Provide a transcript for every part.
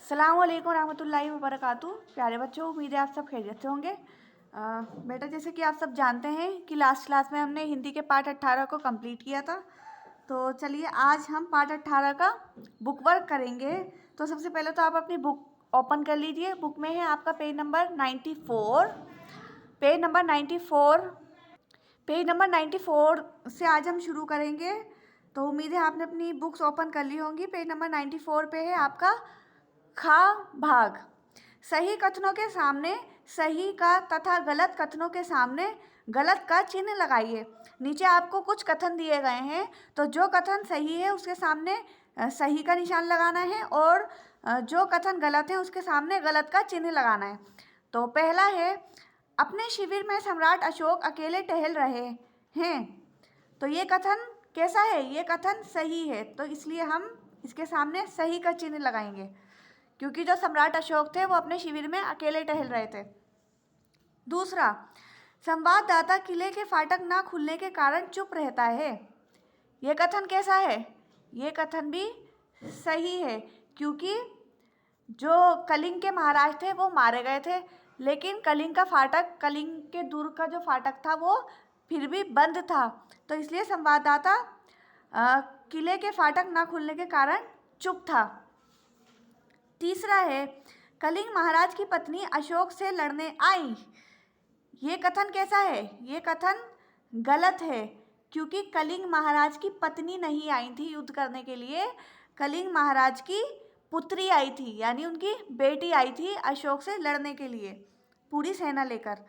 अस्सलामुअलैकुम रहमतुल्लाहि व बरकातुहू। प्यारे बच्चों, उम्मीद है आप सब खैरियत से होंगे। बेटा, जैसे कि आप सब जानते हैं कि लास्ट क्लास में हमने हिंदी के पार्ट 18 को कंप्लीट किया था। तो चलिए आज हम पार्ट 18 का बुक वर्क करेंगे। तो सबसे पहले तो आप अपनी बुक ओपन कर लीजिए। बुक में है आपका पेज नंबर 94। पेज नंबर 94 से आज हम शुरू करेंगे। तो उम्मीद है आपने अपनी बुक्स ओपन कर ली होंगी। पेज नंबर 94 पे है आपका खा भाग। सही कथनों के सामने सही का तथा गलत कथनों के सामने गलत का चिन्ह लगाइए। नीचे आपको कुछ कथन दिए गए हैं, तो जो कथन सही है उसके सामने सही का निशान लगाना है और जो कथन गलत है उसके सामने गलत का चिन्ह लगाना है। तो पहला है, अपने शिविर में सम्राट अशोक अकेले टहल रहे हैं। तो ये कथन कैसा है? ये कथन सही है, तो इसलिए हम इसके सामने सही का चिन्ह लगाएंगे, क्योंकि जो सम्राट अशोक थे वो अपने शिविर में अकेले टहल रहे थे। दूसरा, संवाददाता किले के फाटक ना खुलने के कारण चुप रहता है। ये कथन कैसा है? ये कथन भी सही है, क्योंकि जो कलिंग के महाराज थे वो मारे गए थे, लेकिन कलिंग के दुर्ग का जो फाटक था वो फिर भी बंद था। तो इसलिए संवाददाता किले के फाटक ना खुलने के कारण चुप था। तीसरा है, कलिंग महाराज की पत्नी अशोक से लड़ने आई। ये कथन कैसा है? ये कथन गलत है, क्योंकि कलिंग महाराज की पत्नी नहीं आई थी युद्ध करने के लिए। कलिंग महाराज की पुत्री आई थी, यानी उनकी बेटी आई थी अशोक से लड़ने के लिए पूरी सेना लेकर।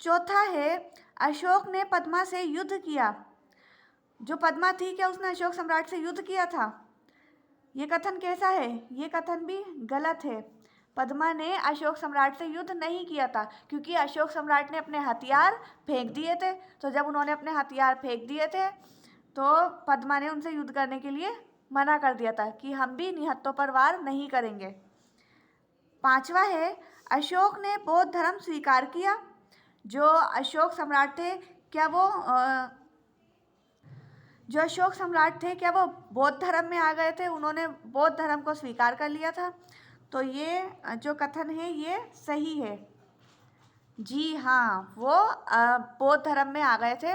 चौथा है, अशोक ने पद्मा से युद्ध किया। जो पद्मा थी, क्या उसने अशोक सम्राट से युद्ध किया था? ये कथन कैसा है? ये कथन भी गलत है। पद्मा ने अशोक सम्राट से युद्ध नहीं किया था, क्योंकि अशोक सम्राट ने अपने हथियार फेंक दिए थे। तो जब उन्होंने अपने हथियार फेंक दिए थे तो पद्मा ने उनसे युद्ध करने के लिए मना कर दिया था कि हम भी निहत्थों पर वार नहीं करेंगे। पांचवा है, अशोक ने बौद्ध धर्म स्वीकार किया। जो अशोक सम्राट थे, क्या वो बौद्ध धर्म में आ गए थे? उन्होंने बौद्ध धर्म को स्वीकार कर लिया था। तो ये जो कथन है ये सही है। जी हाँ, वो बौद्ध धर्म में आ गए थे।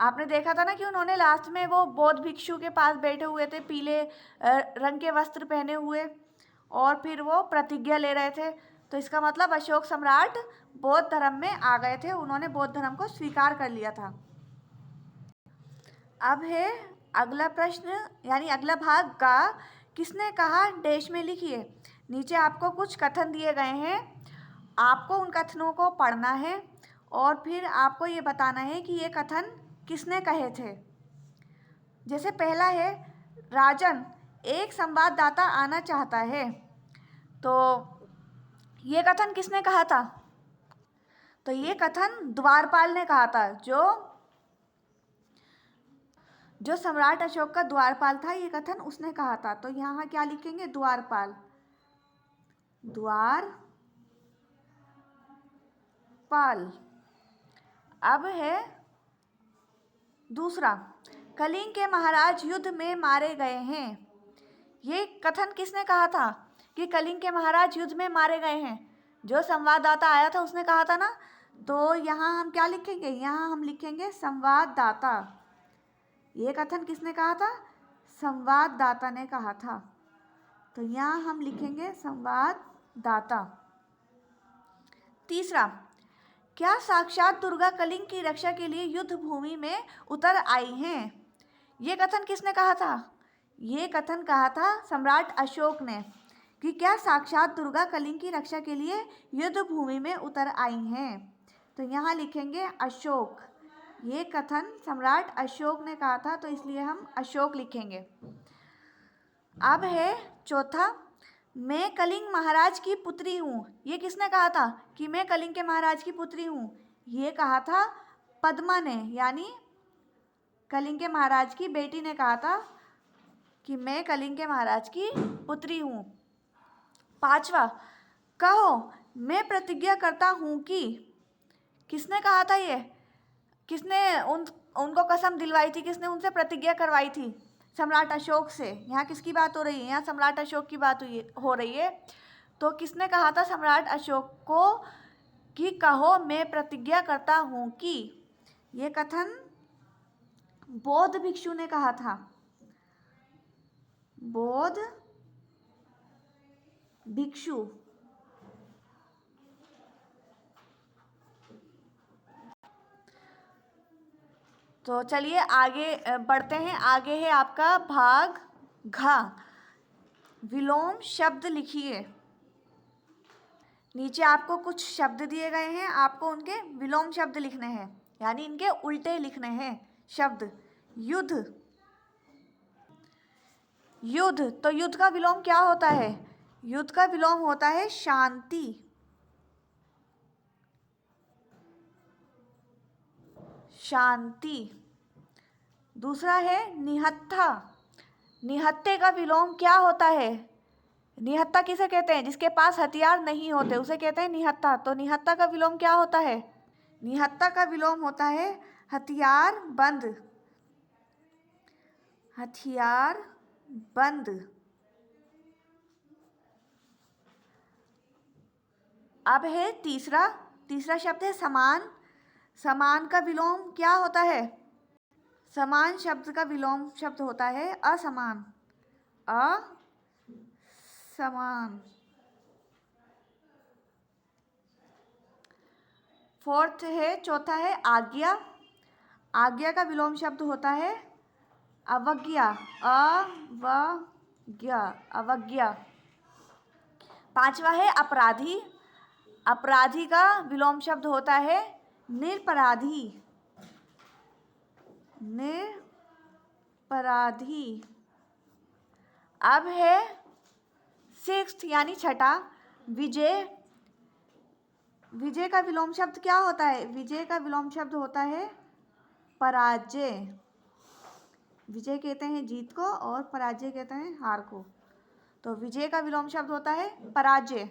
आपने देखा था ना कि उन्होंने लास्ट में वो बौद्ध भिक्षु के पास बैठे हुए थे, पीले रंग के वस्त्र पहने हुए, और फिर वो प्रतिज्ञा ले रहे थे। तो इसका मतलब अशोक सम्राट बौद्ध धर्म में आ गए थे, उन्होंने बौद्ध धर्म को स्वीकार कर लिया था। अब है अगला प्रश्न, यानी अगला भाग का किसने कहा डैश में लिखिए। नीचे आपको कुछ कथन दिए गए हैं, आपको उन कथनों को पढ़ना है और फिर आपको ये बताना है कि ये कथन किसने कहे थे। जैसे पहला है, राजन, एक संवाददाता आना चाहता है। तो ये कथन किसने कहा था? तो ये कथन द्वारपाल ने कहा था। जो सम्राट अशोक का द्वारपाल था, ये कथन उसने कहा था। तो यहाँ क्या लिखेंगे? द्वारपाल। अब है दूसरा, कलिंग के महाराज युद्ध में मारे गए हैं। ये कथन किसने कहा था कि कलिंग के महाराज युद्ध में मारे गए हैं? जो संवाददाता आया था उसने कहा था ना। तो यहाँ हम क्या लिखेंगे? यहाँ हम लिखेंगे संवाददाता। ये कथन किसने कहा था? संवाददाता ने कहा था। तो यहाँ हम लिखेंगे संवाददाता। तीसरा, क्या साक्षात दुर्गा कलिंग की रक्षा के लिए युद्ध भूमि में उतर आई हैं? ये कथन किसने कहा था? ये कथन कहा था सम्राट अशोक ने, कि क्या साक्षात दुर्गा कलिंग की रक्षा के लिए युद्ध भूमि में उतर आई हैं। तो यहाँ लिखेंगे अशोक। ये कथन सम्राट अशोक ने कहा था, तो इसलिए हम अशोक लिखेंगे। अब है चौथा, मैं कलिंग महाराज की पुत्री हूँ। ये किसने कहा था कि मैं कलिंग के महाराज की पुत्री हूँ? ये कहा था पद्मा ने, यानी कलिंग के महाराज की बेटी ने कहा था कि मैं कलिंग के महाराज की पुत्री हूँ। पांचवा, कहो मैं प्रतिज्ञा करता हूँ कि। किसने कहा था ये? किसने उनको कसम दिलवाई थी? किसने उनसे प्रतिज्ञा करवाई थी? सम्राट अशोक से। यहाँ किसकी बात हो रही है? यहाँ सम्राट अशोक की बात हो रही है। तो किसने कहा था सम्राट अशोक को कि कहो मैं प्रतिज्ञा करता हूँ कि, ये कथन बौद्ध भिक्षु ने कहा था। बौद्ध भिक्षु। तो चलिए आगे बढ़ते हैं। आगे है आपका भाग घ। विलोम शब्द लिखिए। नीचे आपको कुछ शब्द दिए गए हैं, आपको उनके विलोम शब्द लिखने हैं, यानी इनके उल्टे लिखने हैं शब्द। युद्ध। युद्ध, तो युद्ध का विलोम क्या होता है? युद्ध का विलोम होता है शांति। शांति। दूसरा है निहत्था। निहत्थे का विलोम क्या होता है? निहत्था किसे कहते हैं? जिसके पास हथियार नहीं होते उसे कहते हैं निहत्था। तो निहत्था का विलोम क्या होता है? निहत्था का विलोम होता है हथियार बंद। हथियार बंद। अब है तीसरा शब्द है समान। समान का विलोम क्या होता है? समान शब्द का विलोम शब्द होता है असमान। असमान। चौथा है आज्ञा। आज्ञा का विलोम शब्द होता है अवज्ञा। अवज्ञा। अवज्ञा। पांचवा है अपराधी। अपराधी का विलोम शब्द होता है निरपराधी। निरपराधी। अब है सिक्स्थ यानी छठा विजय। विजय का विलोम शब्द क्या होता है? विजय का विलोम शब्द होता है पराजय। विजय कहते हैं जीत को और पराजय कहते हैं हार को। तो विजय का विलोम शब्द होता है पराजय।